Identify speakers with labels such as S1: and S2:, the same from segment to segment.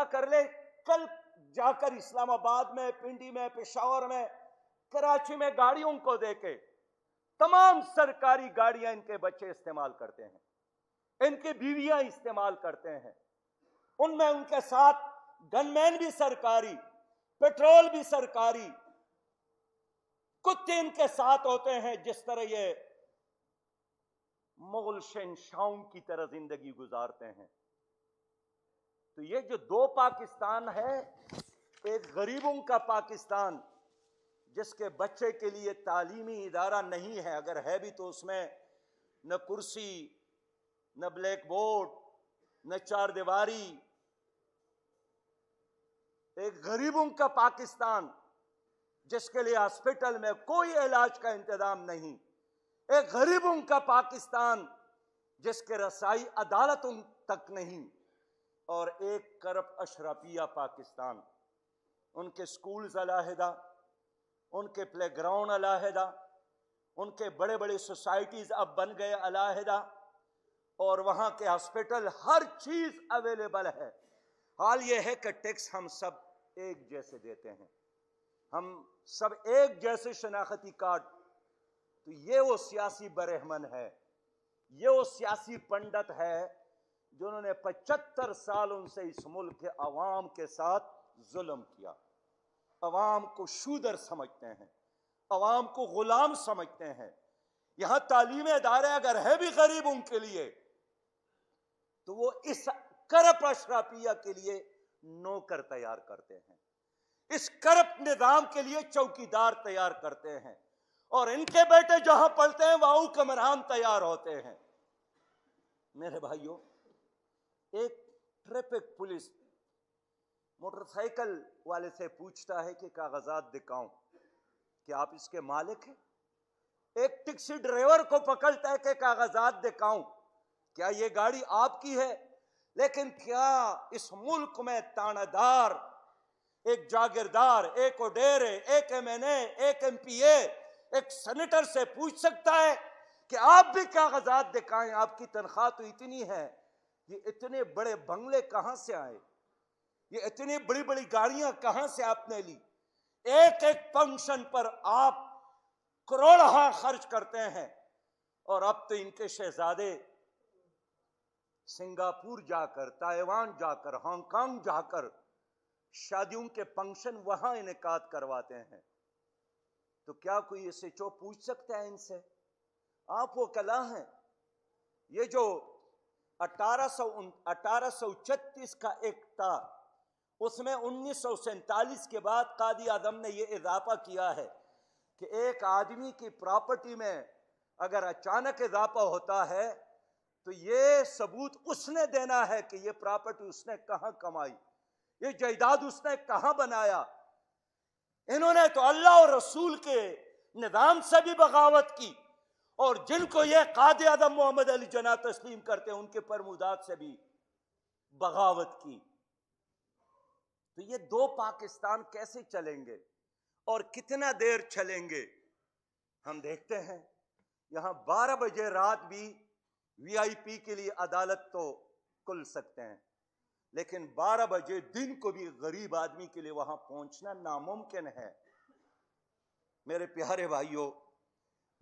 S1: پتہ کر لے، کل جا کر اسلام آباد میں، پنڈی میں، پشاور میں، کراچی میں گاڑیوں کو دیکھے، تمام سرکاری گاڑیاں ان کے بچے استعمال کرتے ہیں، ان کی بیویاں استعمال کرتے ہیں، ان میں ان کے ساتھ گن مین بھی سرکاری، پیٹرول بھی سرکاری، کتے ان کے ساتھ ہوتے ہیں، جس طرح یہ مغل شہنشاہوں کی طرح زندگی گزارتے ہیں۔ تو یہ جو دو پاکستان ہے، ایک غریبوں کا پاکستان جس کے بچے کے لیے تعلیمی ادارہ نہیں ہے، اگر ہے بھی تو اس میں نہ کرسی، نہ بلیک بورڈ، نہ چار دیواری، ایک غریبوں کا پاکستان جس کے لیے ہاسپٹل میں کوئی علاج کا انتظام نہیں، ایک غریبوں کا پاکستان جس کے رسائی عدالتوں تک نہیں، اور ایک کرپٹ اشرافیہ پاکستان، ان کے سکولز علیحدہ، ان کے پلے گراؤنڈ علیحدہ، ان کے بڑے بڑے سوسائٹیز اب بن گئے علیحدہ، اور وہاں کے ہاسپٹل ہر چیز اویلیبل ہے۔ حال یہ ہے کہ ٹیکس ہم سب ایک جیسے دیتے ہیں، ہم سب ایک جیسے شناختی کارڈ، تو یہ وہ سیاسی برہمن ہے، یہ وہ سیاسی پنڈت ہے جنہوں نے 75 سال ان سے اس ملک کے عوام کے ساتھ ظلم کیا، عوام کو شودر سمجھتے ہیں، عوام کو غلام سمجھتے ہیں۔ یہاں تعلیمی ادارے اگر ہے بھی غریبوں کے لیے تو وہ اس کرپٹ اشرافیہ کے لیے نوکر تیار کرتے ہیں، اس کرپٹ نظام کے لیے چوکیدار تیار کرتے ہیں، اور ان کے بیٹے جہاں پڑھتے ہیں وہاں حکمران تیار ہوتے ہیں۔ میرے بھائیوں، ایک ٹریفک پولیس موٹر سائیکل والے سے پوچھتا ہے کہ کاغذات دکھاؤں، کیا آپ اس کے مالک ہیں؟ ایک ٹیکسی ڈرائیور کو پکڑتا ہے کہ کاغذات دکھاؤں، کیا یہ گاڑی آپ کی ہے؟ لیکن کیا اس ملک میں تانا دار، ایک جاگیردار، ایک وڈیرے، ایک ایم این اے، ایک ایم پی اے، ایک سینیٹر سے پوچھ سکتا ہے کہ آپ بھی کاغذات دکھائیں، آپ کی تنخواہ تو اتنی ہے، یہ اتنے بڑے بنگلے کہاں سے آئے، یہ اتنی بڑی بڑی گاڑیاں کہاں سے آپ نے لی؟ ایک ایک فنکشن پر آپ کروڑہا خرچ کرتے ہیں، اور اب تو ان کے شہزادے سنگاپور جا کر، تائیوان جا کر، ہانگ کانگ جا کر شادیوں کے فنکشن وہاں انعقاد کرواتے ہیں۔ تو کیا کوئی اس سے پوچھ سکتا ہے ان سے؟ آپ وہ کلا ہیں؟ یہ جو 1836 کا ایکٹ تھا، اس میں 1947 کے بعد قاضی اعظم نے یہ اضافہ کیا ہے کہ ایک آدمی کی پراپرٹی میں اگر اچانک اضافہ ہوتا ہے تو یہ ثبوت اس نے دینا ہے کہ یہ پراپرٹی اس نے کہاں کمائی، یہ جائیداد اس نے کہاں بنایا۔ انہوں نے تو اللہ اور رسول کے نظام سے بھی بغاوت کی، اور جن کو یہ قائد اعظم محمد علی جناح تسلیم کرتے ہیں ان کے فرمودات سے بھی بغاوت کی۔ تو یہ دو پاکستان کیسے چلیں گے اور کتنا دیر چلیں گے؟ ہم دیکھتے ہیں یہاں 12 بجے رات بھی وی آئی پی کے لیے عدالت تو کھل سکتے ہیں، لیکن 12 بجے دن کو بھی غریب آدمی کے لیے وہاں پہنچنا ناممکن ہے۔ میرے پیارے بھائیوں،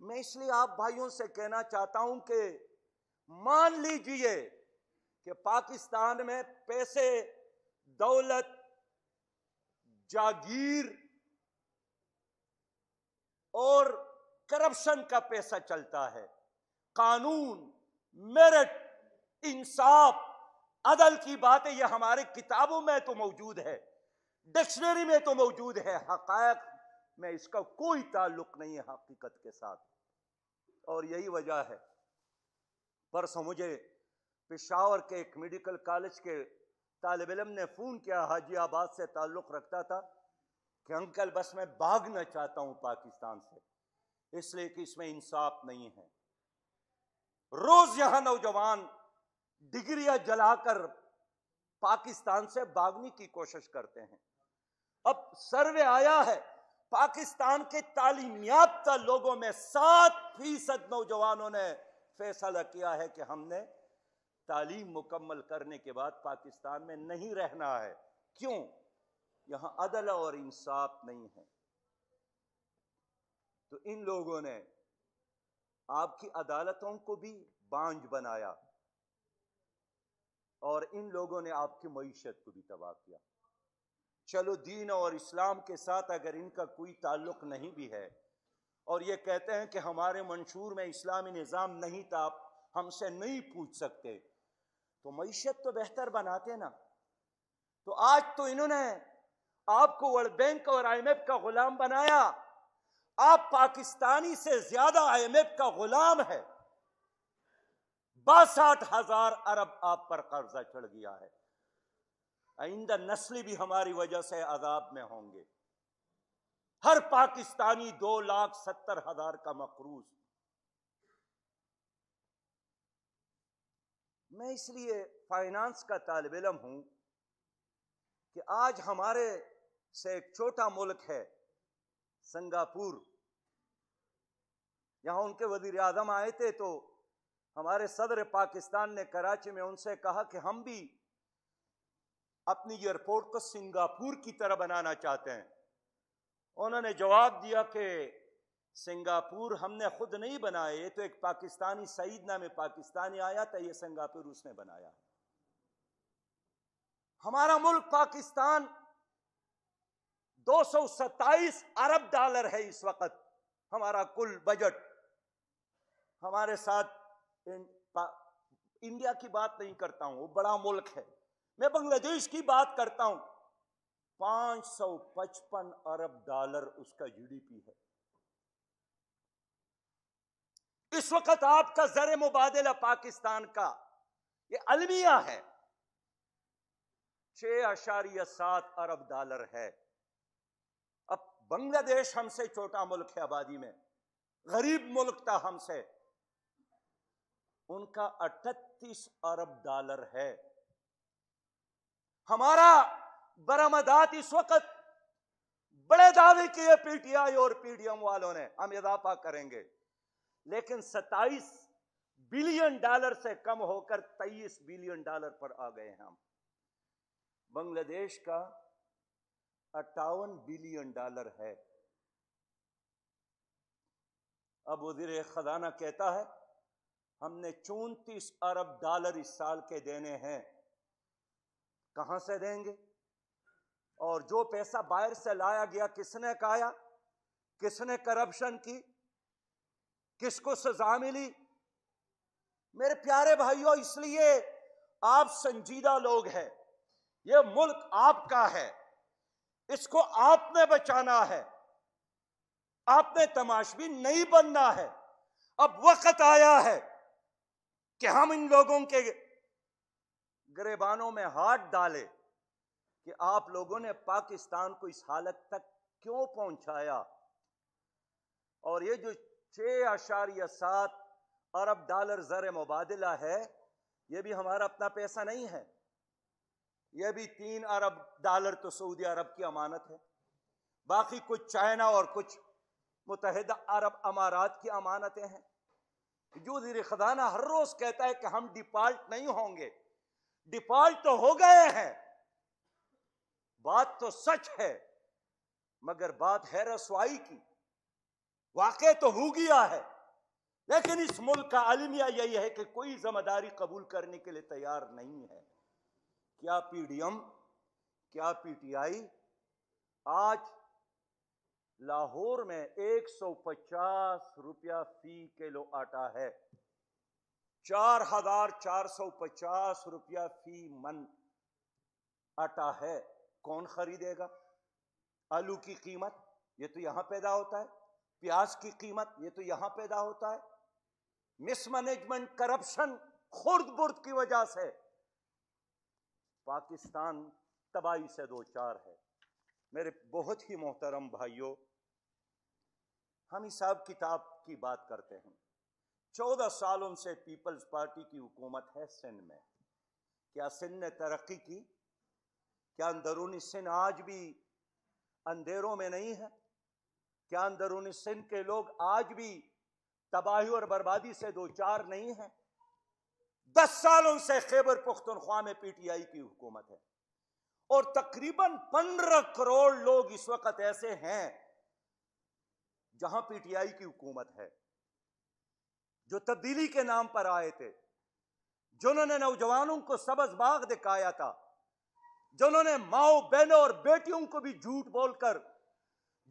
S1: میں اس لیے آپ بھائیوں سے کہنا چاہتا ہوں کہ مان لیجئے کہ پاکستان میں پیسے، دولت، جاگیر اور کرپشن کا پیسہ چلتا ہے۔ قانون، میرٹ، انصاف، عدل کی باتیں یہ ہمارے کتابوں میں تو موجود ہے، ڈکشنری میں تو موجود ہے، حقائق میں اس کا کوئی تعلق نہیں ہے حقیقت کے ساتھ۔ اور یہی وجہ ہے، پرسوں مجھے پشاور کے ایک میڈیکل کالج کے طالب علم نے فون کیا، حاجی آباد سے تعلق رکھتا تھا، کہ انکل بس میں بھاگنا چاہتا ہوں پاکستان سے، اس لیے کہ اس میں انصاف نہیں ہے۔ روز یہاں نوجوان ڈگریاں جلا کر پاکستان سے بھاگنے کی کوشش کرتے ہیں۔ اب سروے آیا ہے، پاکستان کے تعلیم یافتہ لوگوں میں 7% نوجوانوں نے فیصلہ کیا ہے کہ ہم نے تعلیم مکمل کرنے کے بعد پاکستان میں نہیں رہنا ہے۔ کیوں؟ یہاں عدل اور انصاف نہیں ہے۔ تو ان لوگوں نے آپ کی عدالتوں کو بھی بانجھ بنایا اور ان لوگوں نے آپ کی معیشت کو بھی تباہ کیا۔ چلو دین اور اسلام کے ساتھ اگر ان کا کوئی تعلق نہیں بھی ہے اور یہ کہتے ہیں کہ ہمارے منشور میں اسلامی نظام نہیں تھا، آپ ہم سے نہیں پوچھ سکتے، تو معیشت تو بہتر بناتے نا۔ تو آج تو انہوں نے آپ کو ورلڈ بینک اور آئی ایم ایف کا غلام بنایا، آپ پاکستانی سے زیادہ آئی ایم ایف کا غلام ہے۔ 62,000 ارب آپ پر قرضہ چڑھ گیا ہے۔ آئندہ نسلی بھی ہماری وجہ سے عذاب میں ہوں گے۔ ہر پاکستانی 2,70,000 کا مقروض۔ میں اس لیے فائنانس کا طالب علم ہوں کہ آج ہمارے سے ایک چھوٹا ملک ہے سنگاپور، یہاں ان کے وزیر اعظم آئے تھے تو ہمارے صدر پاکستان نے کراچی میں ان سے کہا کہ ہم بھی اپنی ایئرپورٹ کو سنگاپور کی طرح بنانا چاہتے ہیں۔ انہوں نے جواب دیا کہ سنگاپور ہم نے خود نہیں بنایا، یہ تو ایک پاکستانی سعید نام پاکستانی آیا تھا، یہ سنگاپور اس نے بنایا۔ ہمارا ملک پاکستان 227 ارب ڈالر ہے اس وقت ہمارا کل بجٹ۔ ہمارے ساتھ انڈیا کی بات نہیں کرتا ہوں، وہ بڑا ملک ہے، میں بنگلہ دیش کی بات کرتا ہوں۔ 555 ارب ڈالر اس کا جی ڈی پی ہے۔ اس وقت آپ کا زر مبادلہ پاکستان کا یہ المیہ ہے 6.7 ارب ڈالر ہے۔ اب بنگلہ دیش ہم سے چھوٹا ملک ہے آبادی میں، غریب ملک تھا ہم سے، ان کا 38 ارب ڈالر ہے۔ ہمارا برآمدات اس وقت بڑے دعوے کیے پی ٹی آئی اور پی ڈی ایم والوں نے ہم اضافہ کریں گے، لیکن 27 بلین ڈالر سے کم ہو کر 23 بلین ڈالر پر آ گئے ہیں ہم۔ بنگلہ دیش کا 58 بلین ڈالر ہے۔ اب وزیر خزانہ کہتا ہے ہم نے 34 ارب ڈالر اس سال کے دینے ہیں، کہاں سے دیں گے؟ اور جو پیسہ باہر سے لایا گیا کس نے کھایا؟ کس نے کرپشن کی؟ کس کو سزا ملی؟ میرے پیارے بھائیوں، اس لیے آپ سنجیدہ لوگ ہیں، یہ ملک آپ کا ہے، اس کو آپ نے بچانا ہے، آپ نے تماشبی نہیں بننا ہے۔ اب وقت آیا ہے کہ ہم ان لوگوں کے گریبانوں میں ہاتھ ڈالے کہ آپ لوگوں نے پاکستان کو اس حالت تک کیوں پہنچایا۔ اور یہ جو 6.7 ارب ڈالر زر مبادلہ ہے، یہ بھی ہمارا اپنا پیسہ نہیں ہے، یہ بھی 3 ارب ڈالر تو سعودی عرب کی امانت ہے، باقی کچھ چائنا اور کچھ متحدہ عرب امارات کی امانتیں ہیں۔ جو وزیر خزانہ ہر روز کہتا ہے کہ ہم ڈیفالٹ نہیں ہوں گے، ڈیفالٹ تو ہو گئے ہیں، بات تو سچ ہے، مگر بات ہے رسوائی کی، واقع تو ہو گیا ہے، لیکن اس ملک کا المیہ یہی ہے کہ کوئی ذمہ داری قبول کرنے کے لیے تیار نہیں ہے۔ کیا پی ڈی ایم، کیا پی ٹی آئی؟ آج لاہور میں 150 روپیہ فی کلو آٹا ہے، 4,450 روپیہ فی من آٹا ہے، کون خریدے گا؟ آلو کی قیمت یہ تو یہاں پیدا ہوتا ہے، پیاز کی قیمت یہ تو یہاں پیدا ہوتا ہے۔ مس مینجمنٹ، کرپشن، خرد برد کی وجہ سے پاکستان تباہی سے دوچار ہے۔ میرے بہت ہی محترم بھائیوں، ہم حساب کتاب کی بات کرتے ہیں، 14 سالوں سے پیپلز پارٹی کی حکومت ہے سندھ میں۔ کیا سندھ نے ترقی کی؟ کیا اندرونی سندھ آج بھی اندھیروں میں نہیں ہے؟ کیا اندرونی سندھ کے لوگ آج بھی تباہی اور بربادی سے دوچار نہیں ہیں؟ 10 سالوں سے خیبر پختونخوا میں پی ٹی آئی کی حکومت ہے، اور تقریباً 15 کروڑ لوگ اس وقت ایسے ہیں جہاں پی ٹی آئی کی حکومت ہے، جو تبدیلی کے نام پر آئے تھے، جنہوں نے نوجوانوں کو سبز باغ دکھایا تھا، جنہوں نے ماؤں بہنوں اور بیٹیوں کو بھی جھوٹ بول کر،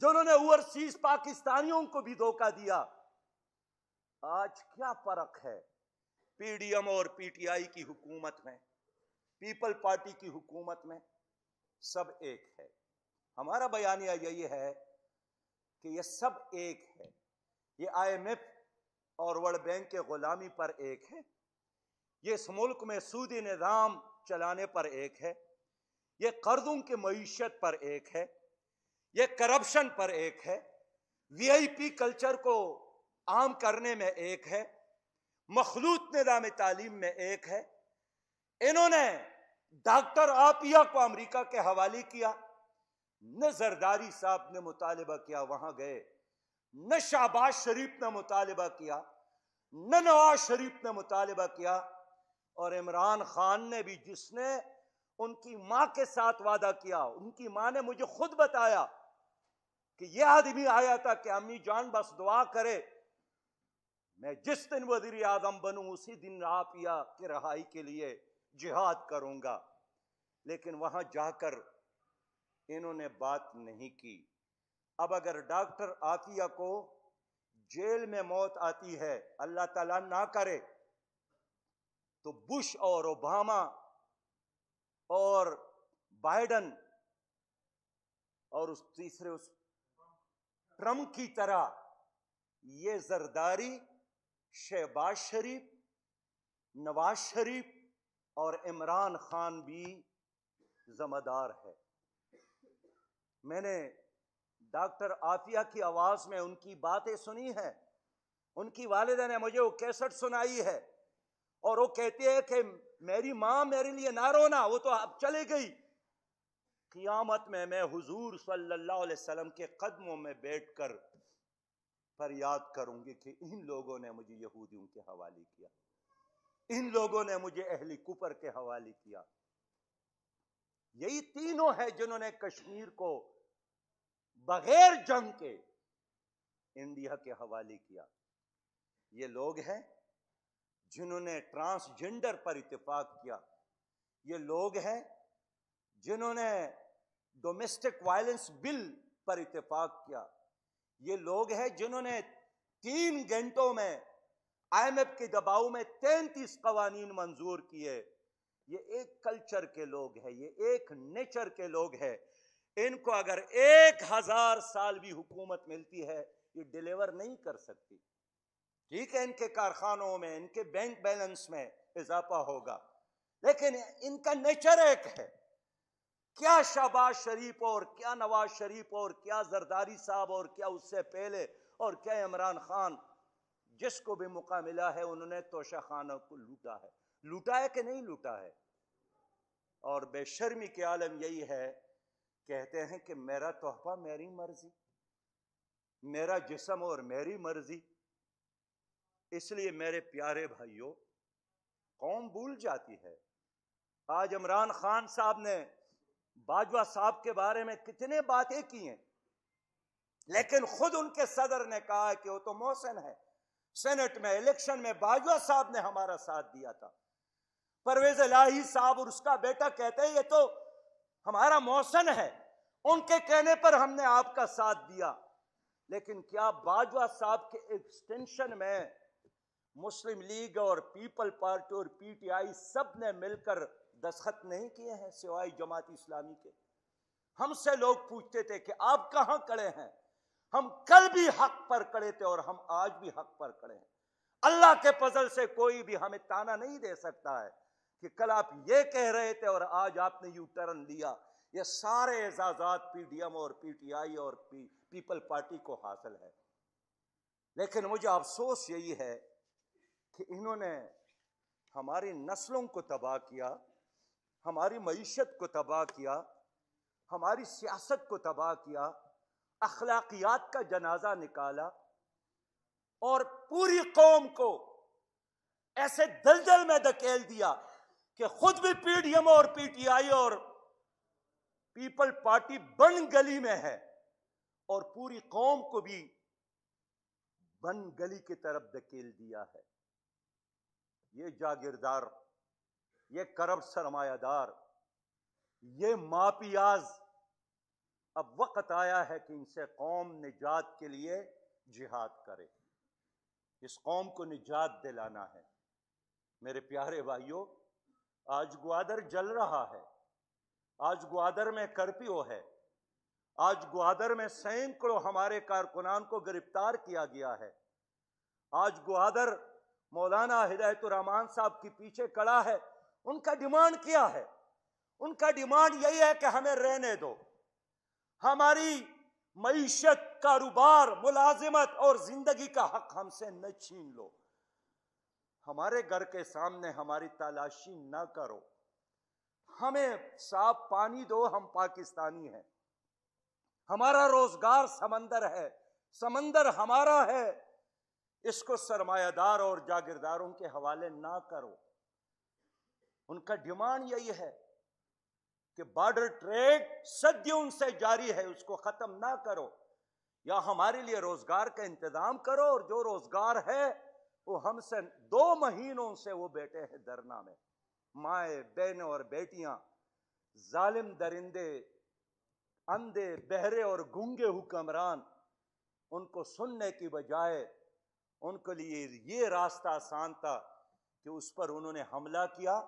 S1: جنہوں نے اوورسیز پاکستانیوں کو بھی دھوکہ دیا۔ آج کیا فرق ہے پی ڈی ایم اور پی ٹی آئی کی حکومت میں، پیپل پارٹی کی حکومت میں؟ سب ایک ہے۔ ہمارا بیانیہ یہی ہے کہ یہ سب ایک ہے۔ یہ آئی ایم ایف اور ورلڈ بینک کے غلامی پر ایک ہے، یہ اس ملک میں سودی نظام چلانے پر ایک ہے، یہ قرضوں کی معیشت پر ایک ہے، یہ کرپشن پر ایک ہے، وی آئی پی کلچر کو عام کرنے میں ایک ہے، مخلوط نظام تعلیم میں ایک ہے۔ انہوں نے ڈاکٹر عافیہ کو امریکہ کے حوالے کیا، نہ زرداری صاحب نے مطالبہ کیا، وہاں گئے، نہ شہباز شریف نے مطالبہ کیا، نہ نواز شریف نے مطالبہ کیا، اور عمران خان نے بھی، جس نے ان کی ماں کے ساتھ وعدہ کیا۔ ان کی ماں نے مجھے خود بتایا کہ یہ آدمی آیا تھا کہ امی جان بس دعا کرے، میں جس دن وزیر اعظم بنوں اسی دن عافیہ کی رہائی کے لیے جہاد کروں گا، لیکن وہاں جا کر انہوں نے بات نہیں کی۔ اب اگر ڈاکٹر عافیہ کو جیل میں موت آتی ہے، اللہ تعالیٰ نہ کرے، تو بش اور اوباما اور بائیڈن اور اس تیسرے ٹرمپ کی طرح یہ زرداری شہباز شریف، نواز شریف اور عمران خان بھی ذمہ دار ہے۔ میں نے ڈاکٹر عافیہ کی آواز میں ان کی باتیں سنی ہیں، ان کی والدہ نے مجھے وہ کیسٹ سنائی ہے، اور وہ کہتی ہے کہ میری ماں میرے لیے نہ رونا، وہ تو اب چلے گئی، قیامت میں میں حضور صلی اللہ علیہ وسلم کے قدموں میں بیٹھ کر فریاد کروں گی کہ ان لوگوں نے مجھے یہودیوں کے حوالے کیا، ان لوگوں نے مجھے اہل کفر کے حوالے کیا۔ یہی تینوں ہیں جنہوں نے کشمیر کو بغیر جنگ کے انڈیا کے حوالے کیا۔ یہ لوگ ہیں جنہوں نے ٹرانسجنڈر پر اتفاق کیا، یہ لوگ ہیں جنہوں نے ڈومیسٹک وائلنس بل پر اتفاق کیا، یہ لوگ ہیں جنہوں نے 3 گھنٹوں میں آئی ایم ایف کے دباؤ میں 33 قوانین منظور کیے۔ یہ ایک کلچر کے لوگ ہیں، یہ ایک نیچر کے لوگ ہیں۔ ان کو اگر 1000 سال بھی حکومت ملتی ہے، یہ ڈیلیور نہیں کر سکتی۔ ٹھیک ہے، ان کے کارخانوں میں، ان کے بینک بیلنس میں اضافہ ہوگا، لیکن ان کا نیچر ایک ہے۔ کیا شہباز شریف اور کیا نواز شریف اور کیا زرداری صاحب اور کیا اس سے پہلے اور کیا عمران خان، جس کو بھی موقع ملا ہے انہوں نے توشہ خانوں کو لوٹا ہے۔ لوٹا ہے کہ نہیں لوٹا ہے؟ اور بے شرمی کے عالم یہی ہے، کہتے ہیں کہ میرا تحفہ میری مرضی، میرا جسم اور میری مرضی۔ اس لیے میرے پیارے بھائیوں، قوم بھول جاتی ہے۔ آج عمران خان صاحب نے باجوہ صاحب کے بارے میں کتنے باتیں کی ہیں، لیکن خود ان کے صدر نے کہا کہ وہ تو محسن ہے۔ سینٹ میں الیکشن میں باجوہ صاحب نے ہمارا ساتھ دیا تھا۔ پرویز الہی صاحب اور اس کا بیٹا کہتے ہیں یہ تو ہمارا محسن ہے، ان کے کہنے پر ہم نے آپ کا ساتھ دیا۔ لیکن کیا باجوہ صاحب کے ایکسٹینشن میں مسلم لیگ اور پیپل پارٹی اور پی ٹی آئی سب نے مل کر دستخط نہیں کیے ہیں سوائے جماعت اسلامی کے؟ ہم سے لوگ پوچھتے تھے کہ آپ کہاں کھڑے ہیں؟ ہم کل بھی حق پر کھڑے تھے اور ہم آج بھی حق پر کھڑے ہیں۔ اللہ کے فضل سے کوئی بھی ہمیں تانا نہیں دے سکتا ہے کہ کل آپ یہ کہہ رہے تھے اور آج آپ نے یو ٹرن لیا۔ یہ سارے اعزازات پی ڈی ایم اور پی ٹی آئی اور پیپل پارٹی کو حاصل ہے، لیکن مجھے افسوس یہی ہے کہ انہوں نے ہماری نسلوں کو تباہ کیا، ہماری معیشت کو تباہ کیا، ہماری سیاست کو تباہ کیا، اخلاقیات کا جنازہ نکالا، اور پوری قوم کو ایسے دلدل میں دھکیل دیا کہ خود بھی پی ڈی ایم اور پی ٹی آئی اور پیپل پارٹی بن گلی میں ہے اور پوری قوم کو بھی بن گلی کی طرف دھکیل دیا ہے. یہ جاگیردار، یہ کرپٹ سرمایہ دار، یہ مافیاز، اب وقت آیا ہے کہ ان سے قوم نجات کے لیے جہاد کرے. اس قوم کو نجات دلانا ہے. میرے پیارے بھائیوں، آج گوادر جل رہا ہے، آج گوادر میں کرفیو ہے، آج گوادر میں سینکڑوں ہمارے کارکنان کو گرفتار کیا گیا ہے. آج گوادر مولانا ہدایت الرحمان صاحب کے پیچھے کھڑا ہے. ان کا ڈیمانڈ کیا ہے؟ ان کا ڈیمانڈ یہی ہے کہ ہمیں رہنے دو، ہماری معیشت، کاروبار، ملازمت اور زندگی کا حق ہم سے نہ چھین لو، ہمارے گھر کے سامنے ہماری تلاشی نہ کرو، ہمیں صاف پانی دو، ہم پاکستانی ہیں، ہمارا روزگار سمندر ہے، سمندر ہمارا ہے، اس کو سرمایہ دار اور جاگیرداروں کے حوالے نہ کرو. ان کا ڈیمانڈ یہی ہے کہ بارڈر ٹریڈ صدیوں سے جاری ہے، اس کو ختم نہ کرو، یا ہمارے لیے روزگار کا انتظام کرو، اور جو روزگار ہے وہ ہم سے 2 مہینوں سے وہ بیٹھے ہیں دھرنا میں، مائیں بہنیں اور بیٹیاں، ظالم درندے، اندھے بہرے اور گونگے حکمران، ان کو سننے کی بجائے ان کے لیے یہ راستہ آسان تھا کہ اس پر انہوں نے حملہ کیا،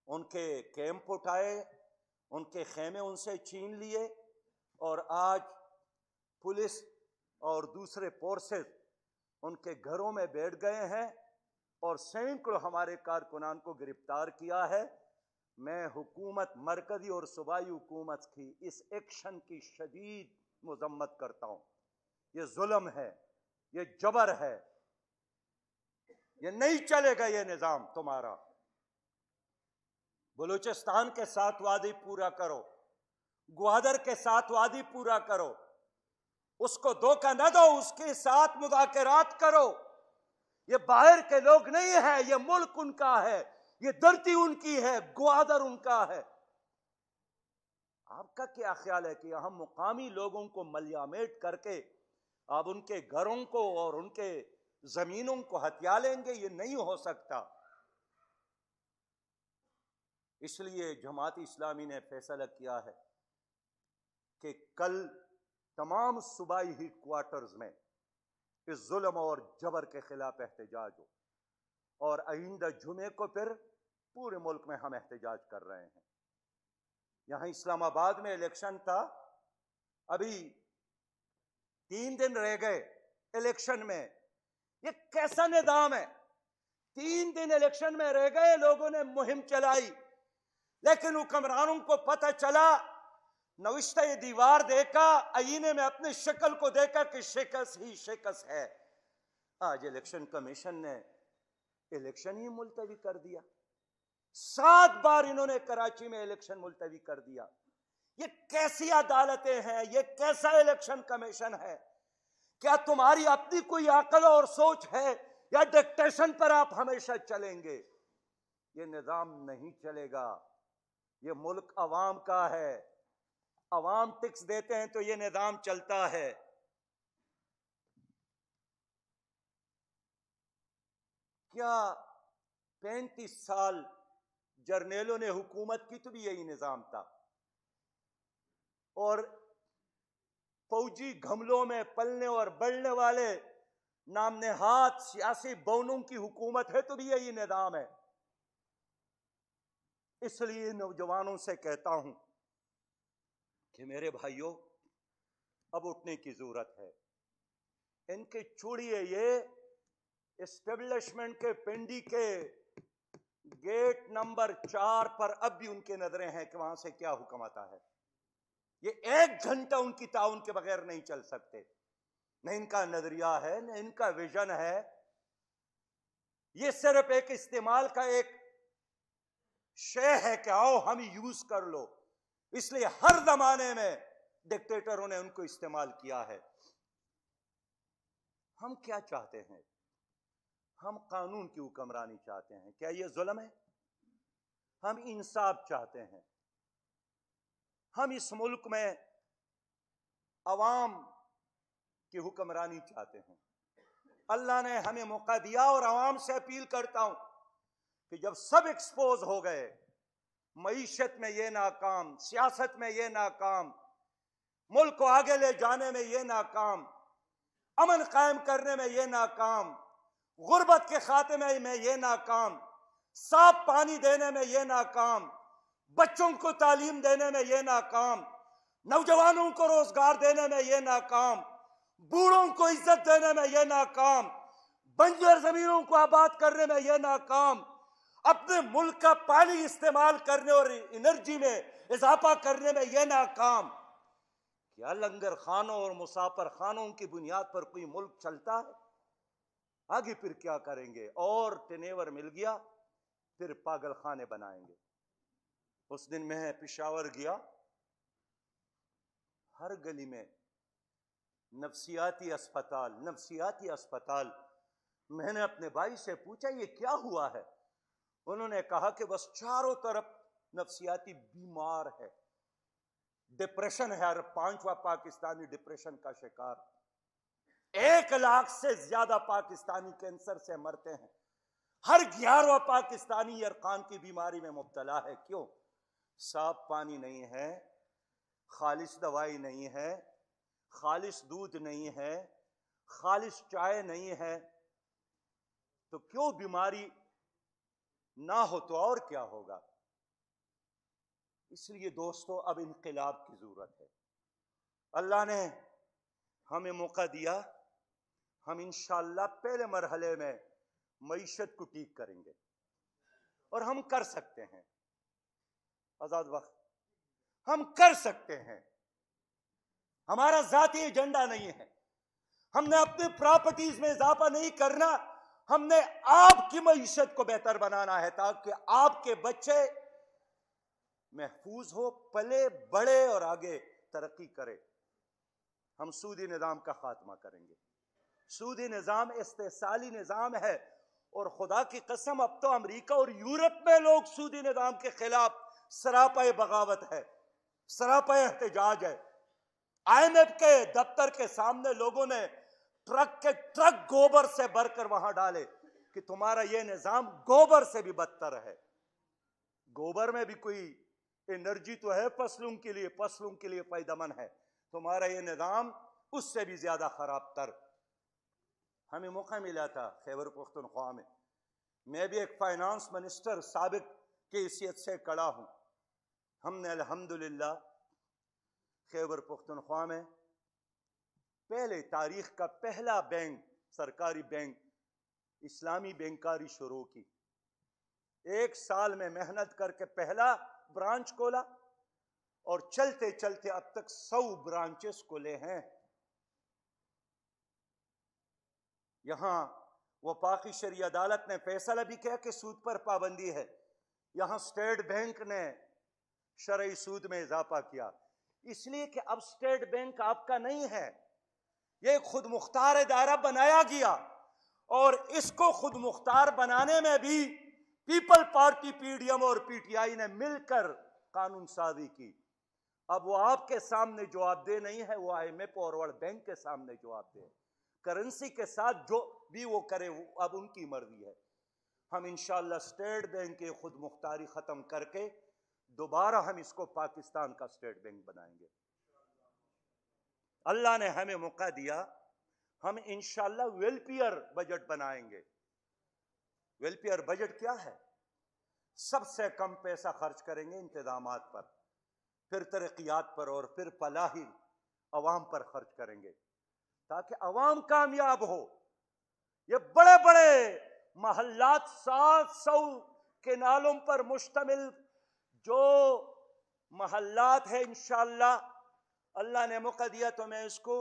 S1: ان کے کیمپ اٹھائے، ان کے خیمے ان سے چھین لیے، اور آج پولیس اور دوسرے فورسز ان کے گھروں میں بیٹھ گئے ہیں اور سینکڑوں ہمارے کارکنان کو گرفتار کیا ہے. میں حکومت، مرکزی اور صوبائی حکومت کی اس ایکشن کی شدید مذمت کرتا ہوں. یہ ظلم ہے، یہ جبر ہے، یہ نہیں چلے گا یہ نظام تمہارا. بلوچستان کے ساتھ وعدے پورا کرو، گوادر کے ساتھ وعدے پورا کرو، اس کو دھوکہ نہ دو، اس کے ساتھ مذاکرات کرو. یہ باہر کے لوگ نہیں ہیں، یہ ملک ان کا ہے، یہ دھرتی ان کی ہے، گوادر ان کا ہے. آپ کا کیا خیال ہے کہ ہم مقامی لوگوں کو ملیامیٹ کر کے آپ ان کے گھروں کو اور ان کے زمینوں کو ہتھیا لیں گے؟ یہ نہیں ہو سکتا. اس لیے جماعت اسلامی نے فیصلہ کیا ہے کہ کل تمام صوبائی ہیڈ کوارٹرز میں اس ظلم اور جبر کے خلاف احتجاج ہو، اور آئندہ جمعے کو پھر پورے ملک میں ہم احتجاج کر رہے ہیں. یہاں اسلام آباد میں الیکشن تھا، ابھی 3 دن رہ گئے الیکشن میں. یہ کیسا نظام ہے؟ 3 دن الیکشن میں رہ گئے، لوگوں نے مہم چلائی، لیکن حکمرانوں کو پتہ چلا، نوشتہ دیوار دیکھا، آئینے میں اپنی شکل کو دیکھا کہ شکست ہی شکست ہے. آج الیکشن کمیشن نے الیکشن ہی ملتوی کر دیا. 7 بار انہوں نے کراچی میں الیکشن ملتوی کر دیا. یہ کیسی عدالتیں ہیں؟ یہ کیسا الیکشن کمیشن ہے؟ کیا تمہاری اپنی کوئی عقل اور سوچ ہے، یا ڈکٹیشن پر آپ ہمیشہ چلیں گے؟ یہ نظام نہیں چلے گا. یہ ملک عوام کا ہے، عوام ٹیکس دیتے ہیں تو یہ نظام چلتا ہے. کیا 35 سال جرنیلوں نے حکومت کی تو بھی یہی نظام تھا، اور فوجی گھملوں میں پلنے اور بڑھنے والے نام نہاد سیاسی بونوں کی حکومت ہے تو بھی یہی نظام ہے. اس لیے نوجوانوں سے کہتا ہوں کہ میرے بھائیوں، اب اٹھنے کی ضرورت ہے. ان کے چھوڑیے یہ اسٹیبلشمنٹ کے پنڈی کے گیٹ نمبر 4 پر اب بھی ان کے نظریں ہیں کہ وہاں سے کیا حکم آتا ہے. یہ 1 گھنٹہ ان کی تعاون کے بغیر نہیں چل سکتے. نہ ان کا نظریہ ہے، نہ ان کا ویژن ہے. یہ صرف ایک استعمال کا ایک شے ہے کہ آؤ ہم یوز کر لو. اس لیے ہر زمانے میں ڈکٹیٹروں نے ان کو استعمال کیا ہے. ہم کیا چاہتے ہیں؟ ہم قانون کی حکمرانی چاہتے ہیں. کیا یہ ظلم ہے؟ ہم انصاف چاہتے ہیں. ہم اس ملک میں عوام کی حکمرانی چاہتے ہیں. اللہ نے ہمیں موقع دیا اور عوام سے اپیل کرتا ہوں کہ جب سب ایکسپوز ہو گئے، معیشت میں یہ ناکام، سیاست میں یہ ناکام، ملک کو آگے لے جانے میں یہ ناکام، امن قائم کرنے میں یہ ناکام، غربت کے خاتمے میں یہ ناکام، صاف پانی دینے میں یہ ناکام، بچوں کو تعلیم دینے میں یہ ناکام، نوجوانوں کو روزگار دینے میں یہ ناکام، بوڑھوں کو عزت دینے میں یہ ناکام، بنجر زمینوں کو آباد کرنے میں یہ ناکام، اپنے ملک کا پانی استعمال کرنے اور انرجی میں اضافہ کرنے میں یہ ناکام. کیا لنگر خانوں اور مسافر خانوں کی بنیاد پر کوئی ملک چلتا ہے؟ آگے پھر کیا کریں گے؟ اور ٹینیور مل گیا پھر پاگل خانے بنائیں گے. اس دن میں پشاور گیا، ہر گلی میں نفسیاتی اسپتال. میں نے اپنے بھائی سے پوچھا یہ کیا ہوا ہے؟ انہوں نے کہا کہ بس چاروں طرف نفسیاتی بیمار ہے، ڈپریشن ہے، ہر 5واں پاکستانی ڈپریشن کا شکار، 1 لاکھ سے زیادہ پاکستانی کینسر سے مرتے ہیں، ہر 11واں پاکستانی یرقان کی بیماری میں مبتلا ہے. کیوں؟ صاف پانی نہیں ہے، خالص دوائی نہیں ہے، خالص دودھ نہیں ہے، خالص چائے نہیں ہے. تو کیوں بیماری نہ ہو تو اور کیا ہوگا؟ اس لیے دوستو اب انقلاب کی ضرورت ہے. اللہ نے ہمیں موقع دیا، ہم انشاءاللہ پہلے مرحلے میں معیشت کو ٹھیک کریں گے اور ہم کر سکتے ہیں. آزاد وقت ہم کر سکتے ہیں. ہمارا ذاتی ایجنڈا نہیں ہے، ہم نے اپنی پراپرٹیز میں اضافہ نہیں کرنا، ہم نے آپ کی معیشت کو بہتر بنانا ہے تاکہ آپ کے بچے محفوظ ہو، پلے بڑھے اور آگے ترقی کرے. ہم سودی نظام کا خاتمہ کریں گے. سودی نظام استحصالی نظام ہے، اور خدا کی قسم اب تو امریکہ اور یورپ میں لوگ سودی نظام کے خلاف سراپا بغاوت ہے، سراپا احتجاج ہے. IMF کے دفتر کے سامنے لوگوں نے ٹرک گوبر سے بھر کر وہاں ڈالے کہ تمہارا یہ نظام گوبر سے بھی بدتر ہے. گوبر میں بھی کوئی انرجی تو ہے فصلوں کے لیے فائدہ مند ہے، تمہارا یہ نظام اس سے بھی زیادہ خراب تر. ہمیں موقع ملا تھا خیبر پختونخوا میں بھی ایک فائنانس منسٹر سابق کی حیثیت سے کھڑا ہوں. ہم نے الحمدللہ خیبر پختونخوا میں پہلے تاریخ کا پہلا بینک، سرکاری بینک، اسلامی بینکاری شروع کی. 1 سال میں محنت کر کے پہلا برانچ کھولا اور چلتے چلتے اب تک 100 برانچز کھلے ہیں. یہاں وفاقی شرعی عدالت نے فیصلہ بھی کیا کہ سود پر پابندی ہے. یہاں اسٹیٹ بینک نے شرعی سود میں اضافہ کیا، اس لیے کہ اب اسٹیٹ بینک آپ کا نہیں ہے، یہ خود مختار ادارہ بنایا گیا، اور اس کو خود مختار بنانے میں بھی پیپل پارٹی PDM اور PTI نے مل کر قانون سازی کی. اب وہ آپ کے سامنے جواب دہ نہیں ہے، وہ IMF اور ورلڈ بینک کے سامنے جواب دہ ہے. کرنسی کے ساتھ جو بھی وہ کرے اب ان کی مرضی ہے. ہم انشاءاللہ اسٹیٹ بینک کی خود مختاری ختم کر کے دوبارہ ہم اس کو پاکستان کا اسٹیٹ بینک بنائیں گے. اللہ نے ہمیں موقع دیا، ہم انشاءاللہ ویلفیئر بجٹ بنائیں گے. ویلفیئر بجٹ کیا ہے؟ سب سے کم پیسہ خرچ کریں گے انتظامات پر، پھر ترقیات پر، اور پھر فلاحی عوام پر خرچ کریں گے تاکہ عوام کامیاب ہو. یہ بڑے بڑے محلات 700 کنالوں پر مشتمل جو محلات ہیں، انشاءاللہ اللہ نے موقع دیا تو میں اس کو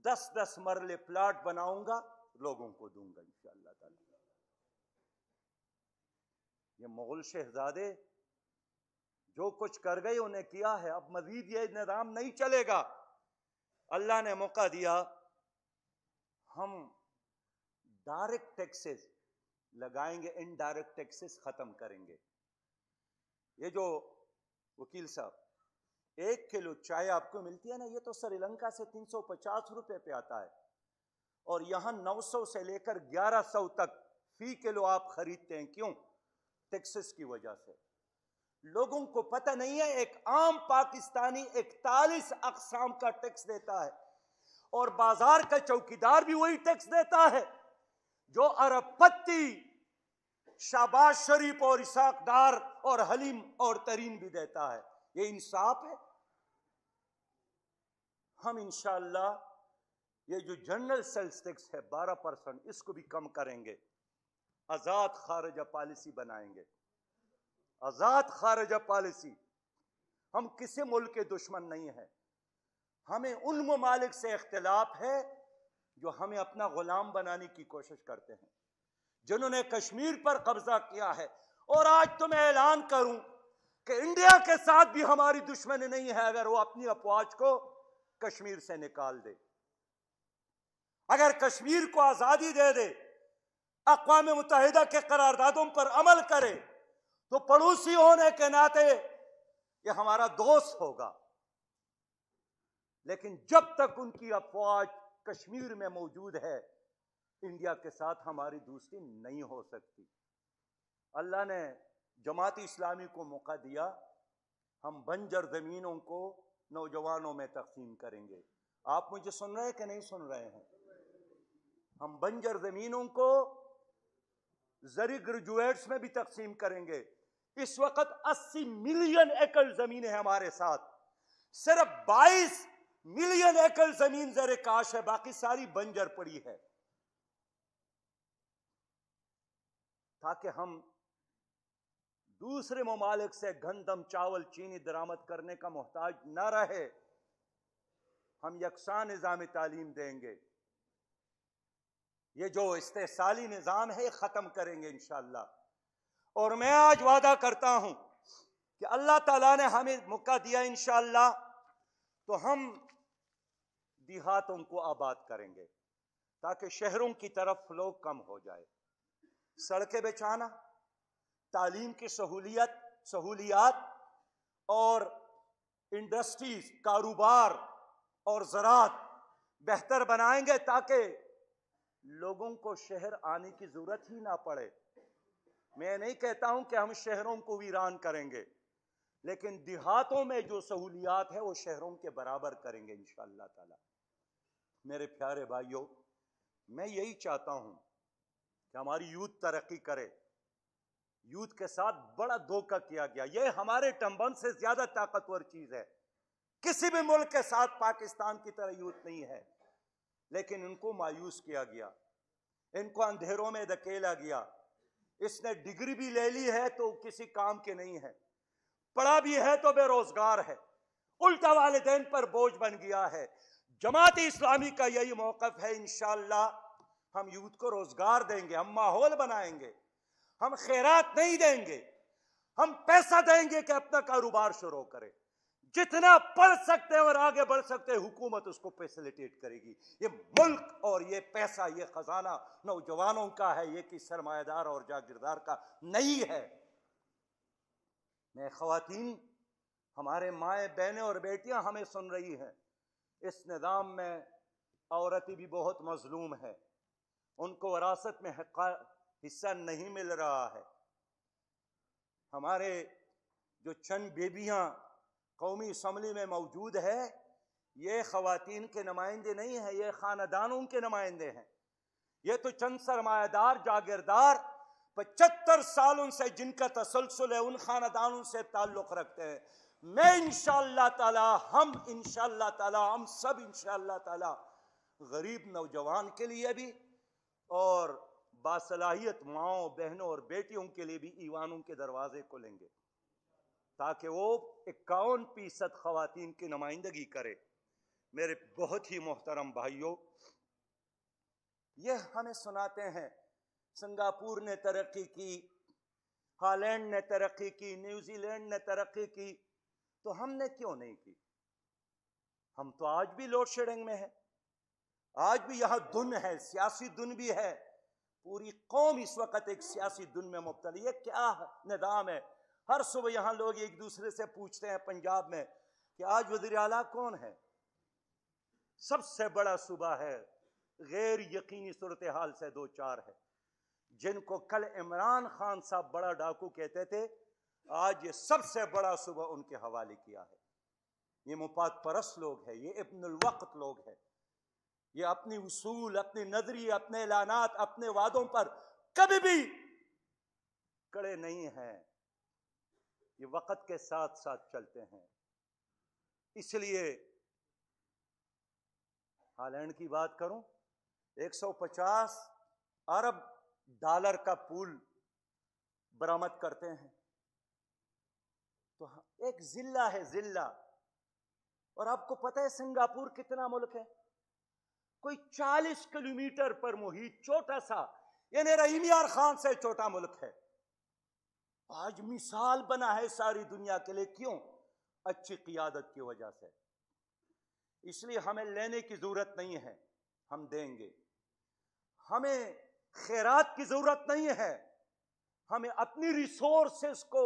S1: 10 مرلے پلاٹ بناؤں گا، لوگوں کو دوں گا انشاءاللہ تعالی. یہ مغل شہزادے جو کچھ کر گئے انہیں کیا ہے، اب مزید یہ نظام نہیں چلے گا. اللہ نے موقع دیا، ہم ڈائریکٹ ٹیکسز لگائیں گے، انڈائریکٹ ٹیکسز ختم کریں گے. یہ جو وکیل صاحب 1 کلو چائے آپ کو ملتی ہے نا، یہ تو سری لنکا سے 350 روپے پہ آتا ہے، اور یہاں 900 سے لے کر 1100 تک فی کلو آپ خریدتے ہیں. کیوں؟ ٹیکسز کی وجہ سے. لوگوں کو پتہ نہیں ہے ایک عام پاکستانی 41 اقسام کا ٹیکس دیتا ہے، اور بازار کا چوکیدار بھی وہی ٹیکس دیتا ہے جو ارب پتی، شہباز شریف اور اسحاق ڈار اور حلیم اور ترین بھی دیتا ہے. یہ انصاف ہے؟ ہم انشاءاللہ یہ جو جنرل سیلز ٹیکس ہے 12%، اس کو بھی کم کریں گے. آزاد خارجہ پالیسی بنائیں گے. آزاد خارجہ پالیسی. ہم کسی ملک کے دشمن نہیں ہیں. ہمیں ان ممالک سے اختلاف ہے جو ہمیں اپنا غلام بنانے کی کوشش کرتے ہیں، جنہوں نے کشمیر پر قبضہ کیا ہے. اور آج تو میں اعلان کروں کہ انڈیا کے ساتھ بھی ہماری دشمنی نہیں ہے اگر وہ اپنی افواج کو کشمیر سے نکال دے. اگر کشمیر کو آزادی دے دے، اقوام متحدہ کے قراردادوں پر عمل کرے، تو پڑوسی ہونے کے ناطے یہ ہمارا دوست ہوگا. لیکن جب تک ان کی افواج کشمیر میں موجود ہے، انڈیا کے ساتھ ہماری دوستی نہیں ہو سکتی. اللہ نے جماعت اسلامی کو موقع دیا، ہم بنجر زمینوں کو نوجوانوں میں تقسیم کریں گے. آپ مجھے سن رہے ہیں کہ نہیں سن رہے ہیں؟ ہم بنجر زمینوں کو زرعی گریجویٹس میں بھی تقسیم کریں گے. اس وقت 80 ملین ایکڑ زمین ہے ہمارے ساتھ، صرف 22 ملین ایکڑ زمین زر کاش ہے، باقی ساری بنجر پڑی ہے. تاکہ ہم دوسرے ممالک سے گندم، چاول، چینی درآمد کرنے کا محتاج نہ رہے. ہم یکساں نظام تعلیم دیں گے. یہ جو استحصالی نظام ہے ختم کریں گے انشاءاللہ. اور میں آج وعدہ کرتا ہوں کہ اللہ تعالیٰ نے ہمیں موقع دیا انشاءاللہ تو ہم دیہاتوں کو آباد کریں گے تاکہ شہروں کی طرف لوگ کم ہو جائے. سڑکیں بچھانا، تعلیم کی سہولیات اور انڈسٹریز، کاروبار اور زراعت بہتر بنائیں گے تاکہ لوگوں کو شہر آنے کی ضرورت ہی نہ پڑے. میں نہیں کہتا ہوں کہ ہم شہروں کو ویران کریں گے، لیکن دیہاتوں میں جو سہولیات ہے وہ شہروں کے برابر کریں گے انشاءاللہ تعالی. میرے پیارے بھائیوں، میں یہی چاہتا ہوں کہ ہماری یوتھ ترقی کرے. یوتھ کے ساتھ بڑا دھوکہ کیا گیا. یہ ہمارے ٹمبن سے زیادہ طاقتور چیز ہے. کسی بھی ملک کے ساتھ پاکستان کی طرح یوتھ نہیں ہے، لیکن ان کو مایوس کیا گیا، ان کو اندھیروں میں دھکیلا گیا. اس نے ڈگری بھی لے لی ہے تو کسی کام کے نہیں ہے، پڑھا بھی ہے تو بے روزگار ہے، الٹا والدین پر بوجھ بن گیا ہے. جماعت اسلامی کا یہی موقف ہے، انشاءاللہ ہم یوتھ کو روزگار دیں گے، ہم ماحول بنائیں گے. ہم خیرات نہیں دیں گے، ہم پیسہ دیں گے کہ اپنا کاروبار شروع کرے. جتنا پڑھ سکتے ہیں اور آگے بڑھ سکتے ہیں حکومت اس کو فیسیلیٹیٹ کرے گی. یہ ملک اور یہ پیسہ، یہ خزانہ نوجوانوں کا ہے، یہ کسی سرمایہ دار اور جاگیردار کا نہیں ہے. میں خواتین، ہمارے مائیں بہنیں اور بیٹیاں ہمیں سن رہی ہیں، اس نظام میں عورتیں بھی بہت مظلوم ہیں، ان کو وراثت میں حصہ نہیں مل رہا ہے. ہمارے جو چند بیبیاں قومی اسمبلی میں موجود ہے، یہ خواتین کے نمائندے نہیں ہیں، یہ خاندانوں کے نمائندے ہیں. یہ تو چند سرمایہ دار جاگیردار 75 سالوں سے جن کا تسلسل ہے ان خاندانوں سے تعلق رکھتے ہیں. میں انشاءاللہ تعالی، ہم انشاءاللہ تعالی، ہم سب انشاءاللہ تعالی غریب نوجوان کے لیے بھی اور باصلاحیت ماؤں، بہنوں اور بیٹیوں کے لیے بھی ایوانوں کے دروازے کھولیں گے تاکہ وہ 51% خواتین کی نمائندگی کرے. میرے بہت ہی محترم بھائیوں، یہ ہمیں سناتے ہیں سنگاپور نے ترقی کی، ہالینڈ نے ترقی کی، نیوزی لینڈ نے ترقی کی، تو ہم نے کیوں نہیں کی؟ ہم تو آج بھی لوڈ شیڈنگ میں ہیں، آج بھی یہاں دن ہے، سیاسی دن بھی ہے. پوری قوم اس وقت ایک سیاسی دن میں مبتلا. یہ کیا نظام ہے؟ ہر صبح یہاں لوگ ایک دوسرے سے پوچھتے ہیں پنجاب میں کہ آج وزیر اعلیٰ کون ہے؟ سب سے بڑا صوبہ ہے، غیر یقینی صورتحال سے دو چار ہے، جن کو کل عمران خان صاحب بڑا ڈاکو کہتے تھے، آج یہ سب سے بڑا صوبہ ان کے حوالے کیا ہے۔ یہ مفاد پرست لوگ ہیں، یہ ابن الوقت لوگ ہیں، یہ اپنی اصول، اپنی نظریے، اپنے اعلانات، اپنے وعدوں پر کبھی بھی کڑے نہیں ہیں، یہ وقت کے ساتھ ساتھ چلتے ہیں۔ اس لیے ہالینڈ کی بات کروں، 150 ارب ڈالر کا پول برآمد کرتے ہیں، تو ایک ضلع ہے، ضلع۔ اور آپ کو پتہ ہے سنگاپور کتنا ملک ہے؟ کوئی 40 کلومیٹر پر محیط، چھوٹا سا، یعنی رحیم یار خان سے چھوٹا ملک ہے، آج مثال بنا ہے ساری دنیا کے لیے۔ کیوں؟ اچھی قیادت کی وجہ سے۔ اس لیے ہمیں لینے کی ضرورت نہیں ہے، ہم دیں گے۔ ہمیں خیرات کی ضرورت نہیں ہے، ہمیں اپنی ریسورسز کو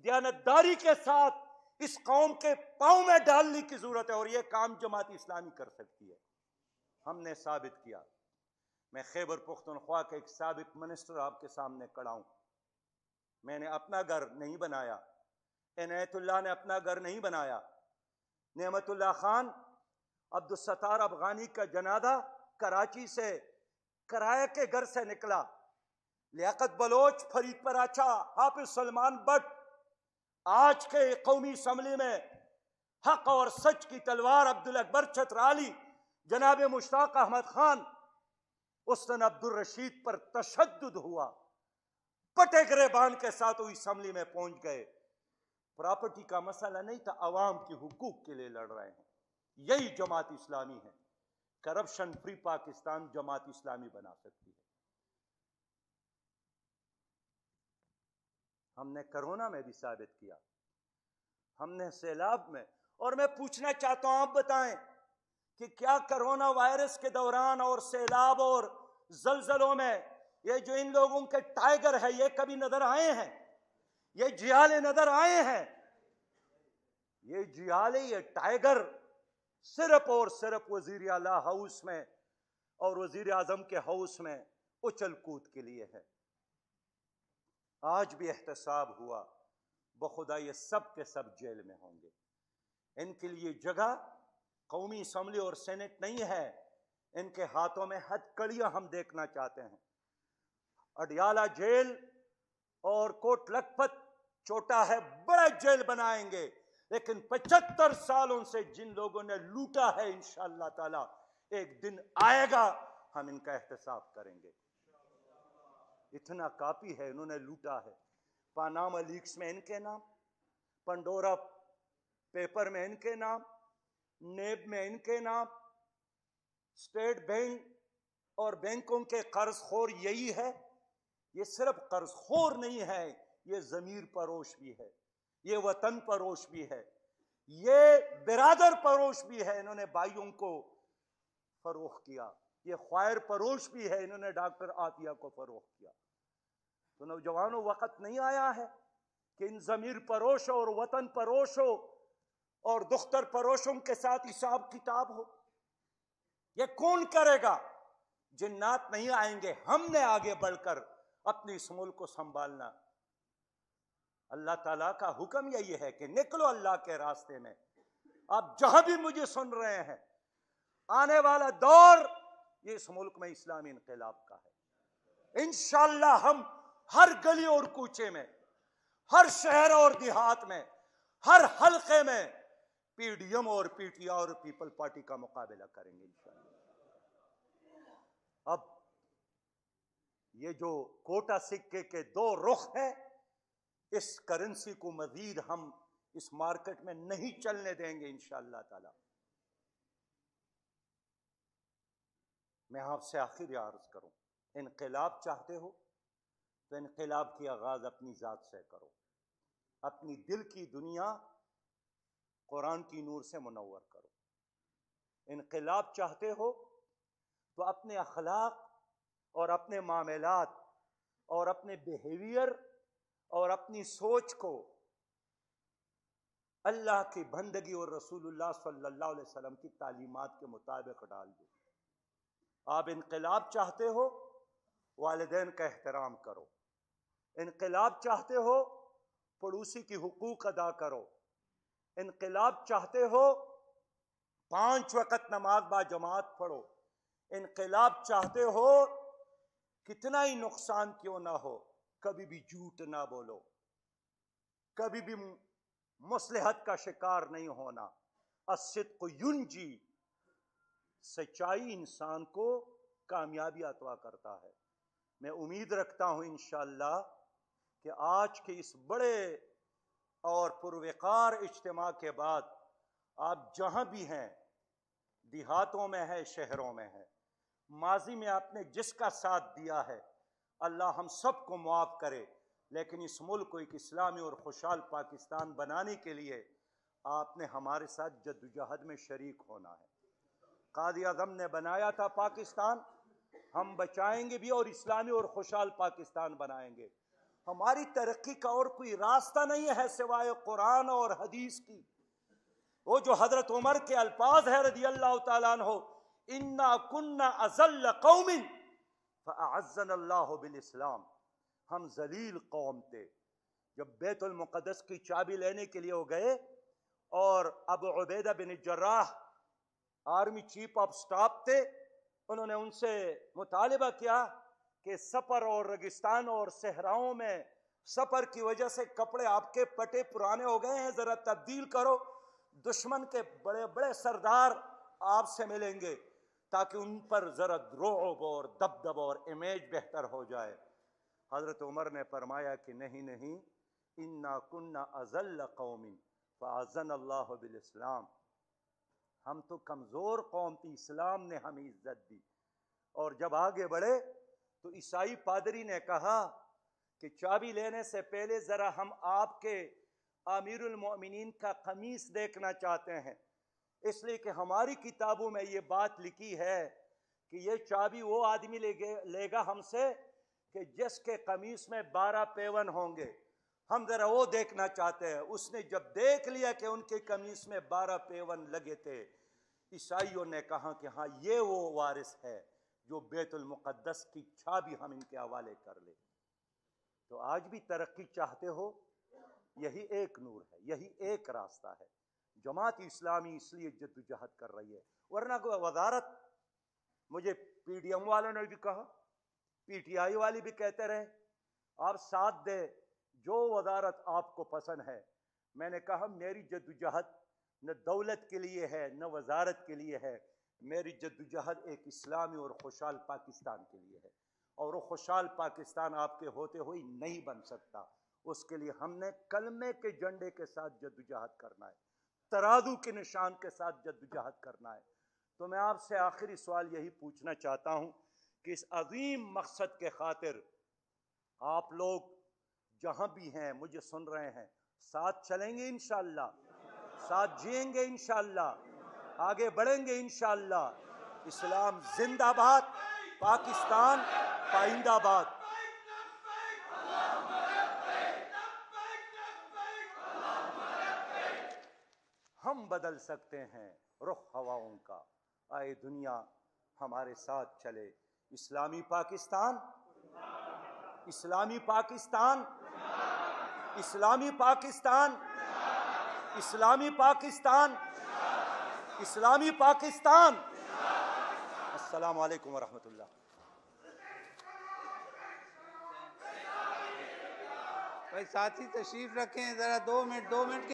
S1: دیانتداری کے ساتھ اس قوم کے پاؤں میں ڈالنے کی ضرورت ہے، اور یہ کام جماعت اسلامی کر سکتی ہے۔ ہم نے ثابت کیا۔ میں خیبر پختونخوا کے ایک سابق منسٹر آپ کے سامنے کھڑا ہوں، میں نے اپنا گھر نہیں بنایا، عنایت اللہ نے اپنا گھر نہیں بنایا، نعمت اللہ خان عبدالستار افغانی کا جنازہ کراچی سے کرایہ کے گھر سے نکلا، لیاقت بلوچ، فرید پراچا، حافظ سلمان بٹ آج کے قومی اسمبلی میں حق اور سچ کی تلوار عبدالاکبر چترالی، جناب مشتاق احمد خان، اس دن عبدالرشید پر تشدد ہوا، پٹے گریبان کے ساتھ وہ اسمبلی میں پہنچ گئے۔ پراپرٹی کا مسئلہ نہیں تھا، عوام کے حقوق کے لیے لڑ رہے ہیں۔ یہی جماعت اسلامی ہے۔ کرپشن فری پاکستان جماعت اسلامی بنا سکتی ہے۔ ہم نے کرونا میں بھی ثابت کیا، ہم نے سیلاب میں، اور میں پوچھنا چاہتا ہوں، آپ بتائیں کہ کیا کرونا وائرس کے دوران اور سیلاب اور زلزلوں میں یہ جو ان لوگوں کے ٹائیگر ہے، یہ کبھی نظر آئے ہیں؟ یہ جیالے نظر آئے ہیں؟ یہ جیالے، یہ ٹائیگر صرف اور صرف وزیر اعلیٰ ہاؤس میں اور وزیر اعظم کے ہاؤس میں اچھل کود کے لیے ہے۔ آج بھی احتساب ہوا، بخدا یہ سب کے سب جیل میں ہوں گے۔ ان کے لیے جگہ قومی اسمبلی اور سینٹ نہیں ہے، ان کے ہاتھوں میں ہتھ کڑیاں ہم دیکھنا چاہتے ہیں۔ اڈیالہ جیل اور کوٹ لکھپت چھوٹا ہے، بڑا جیل بنائیں گے، لیکن 75 سالوں سے جن لوگوں نے لوٹا ہے، انشاءاللہ تعالی ایک دن آئے گا ہم ان کا احتساب کریں گے۔ اتنا کافی ہے، انہوں نے لوٹا ہے۔ پاناما لیکس میں ان کے نام، پنڈورا پیپر میں ان کے نام، نیب میں ان کے نام، اسٹیٹ بینک اور بینکوں کے قرض خور یہی ہے۔ یہ صرف قرض خور نہیں ہے، یہ ضمیر پروش بھی ہے، یہ وطن پروش بھی ہے، یہ برادر پروش بھی ہے، انہوں نے بھائیوں کو فروخت کیا۔ یہ خوائر پروش بھی ہے، انہوں نے ڈاکٹر عاطیہ کو فروخت کیا۔ تو نوجوانوں، وقت نہیں آیا ہے کہ ان ضمیر پروشوں اور وطن پروشوں اور دختر پروشوں کے ساتھ حساب کتاب ہو؟ یہ کون کرے گا؟ جنات نہیں آئیں گے، ہم نے آگے بڑھ کر اپنی اس ملک کو سنبھالنا۔ اللہ تعالیٰ کا حکم یہی ہے کہ نکلو اللہ کے راستے میں۔ آپ جہاں بھی مجھے سن رہے ہیں، آنے والا دور یہ اس ملک میں اسلامی انقلاب کا ہے۔ انشاءاللہ ہم ہر گلی اور کوچے میں، ہر شہر اور دیہات میں، ہر حلقے میں پی ڈی ایم اور پی ٹی آئی اور پیپل پارٹی کا مقابلہ کریں گے انشاءاللہ۔ اب یہ جو کوٹا سکے کے دو رخ ہیں، اس کرنسی کو مزید ہم اس مارکیٹ میں نہیں چلنے دیں گے انشاءاللہ تعالی۔ میں آپ سے آخر عرض کروں، انقلاب چاہتے ہو تو انقلاب کی آغاز اپنی ذات سے کرو، اپنی دل کی دنیا قرآن کی نور سے منور کرو۔ انقلاب چاہتے ہو تو اپنے اخلاق اور اپنے معاملات اور اپنے بیہیویئر اور اپنی سوچ کو اللہ کی بندگی اور رسول اللہ صلی اللہ علیہ وسلم کی تعلیمات کے مطابق ڈال دو۔ آپ انقلاب چاہتے ہو، والدین کا احترام کرو۔ انقلاب چاہتے ہو، پڑوسی کی حقوق ادا کرو۔ انقلاب چاہتے ہو، 5 وقت نماز با جماعت پڑھو۔ انقلاب چاہتے ہو، کتنا ہی نقصان کیوں نہ ہو، کبھی بھی جھوٹ نہ بولو، کبھی بھی مصلحت کا شکار نہیں ہونا۔ الصدق ینجی، سچائی انسان کو کامیابی عطا کرتا ہے۔ میں امید رکھتا ہوں انشاءاللہ کہ آج کے اس بڑے اور پروقار اجتماع کے بعد آپ جہاں بھی ہیں، دیہاتوں میں ہیں، شہروں میں ہیں، ماضی میں آپ نے جس کا ساتھ دیا ہے، اللہ ہم سب کو معاف کرے، لیکن اس ملک کو ایک اسلامی اور خوشحال پاکستان بنانے کے لیے آپ نے ہمارے ساتھ جدوجہد میں شریک ہونا ہے۔ قائد اعظم نے بنایا تھا پاکستان، ہم بچائیں گے بھی اور اسلامی اور خوشحال پاکستان بنائیں گے۔ ہماری ترقی کا اور کوئی راستہ نہیں ہے سوائے قرآن اور حدیث کی۔ وہ جو حضرت عمر کے الفاظ ہے رضی اللہ تعالیٰ عنہ، اِنَّا كُنَّا أَذَلَّ قَوْمٍ فَأَعَزَّنَا اللَّهُ بِالْإِسْلَامِ، ہم ذلیل قوم تھے۔ جب بیت المقدس کی چابی لینے کے لیے وہ گئے اور ابو عبیدہ بن جراح آرمی چیف آف سٹاف تھے، انہوں نے ان سے مطالبہ کیا کہ سفر اور ریگستان اور صحراؤں میں سفر کی وجہ سے کپڑے آپ کے پٹے پرانے ہو گئے ہیں، ذرا تبدیل کرو۔ دشمن کے بڑے بڑے سردار آپ سے ملیں گے تاکہ ان پر ذرا رعب اور دبدبہ اور امیج بہتر ہو جائے۔ حضرت عمر نے فرمایا کہ نہیں نہیں، اِنَّا كُنَّا أَذَلَّ قَوْمٍ فَأَعَزَّنَا اللَّهُ بِالْإِسْلَامِ، ہم تو کمزور قوم تھی، اسلام نے ہمیں عزت دی۔ اور جب آگے بڑھے تو عیسائی پادری نے کہا کہ چابی لینے سے پہلے ذرا ہم آپ کے امیر المؤمنین کا قمیص دیکھنا چاہتے ہیں، اس لیے کہ ہماری کتابوں میں یہ بات لکھی ہے کہ یہ چابی وہ آدمی لے گا ہم سے کہ جس کے قمیص میں 12 پیون ہوں گے، ہم ذرا وہ دیکھنا چاہتے ہیں۔ اس نے جب دیکھ لیا کہ ان کے قمیص میں 12 پیون لگے تھے، عیسائیوں نے کہا کہ ہاں یہ وہ وارث ہے جو بیت المقدس کی چابی ہم ان کے حوالے کر لے۔ تو آج بھی ترقی چاہتے ہو، یہی ایک نور ہے، یہی ایک راستہ ہے۔ جماعت اسلامی اس لیے جدوجہد کر رہی ہے، ورنہ کوئی وزارت، مجھے پی ڈی ایم والوں نے بھی کہا، پی ٹی آئی والے بھی کہتے رہے آپ ساتھ دے جو وزارت آپ کو پسند ہے۔ میں نے کہا میری جدوجہد نہ دولت کے لیے ہے نہ وزارت کے لیے ہے، میری جدوجہد ایک اسلامی اور خوشحال پاکستان کے لیے ہے، اور وہ خوشحال پاکستان آپ کے ہوتے ہوئے نہیں بن سکتا۔ اس کے لیے ہم نے کلمے کے جھنڈے کے ساتھ جدوجہد کرنا ہے، ترازو کے نشان کے ساتھ جدوجہد کرنا ہے۔ تو میں آپ سے آخری سوال یہی پوچھنا چاہتا ہوں کہ اس عظیم مقصد کے خاطر آپ لوگ جہاں بھی ہیں مجھے سن رہے ہیں، ساتھ چلیں گے انشاءاللہ، ساتھ جئیں گے انشاءاللہ، آگے بڑھیں گے انشاءاللہ۔ اسلام زندہ باد، پاکستان پائندہ باد۔ ہم بدل سکتے ہیں رخ ہواؤں کا، آئے دنیا ہمارے ساتھ چلے۔ اسلامی پاکستان، اسلامی پاکستان، اسلامی پاکستان، اسلامی پاکستان، اسلامی پاکستان۔ السلام علیکم ورحمۃ اللہ۔
S2: بھائی ساتھی تشریف رکھیں ذرا، 2 منٹ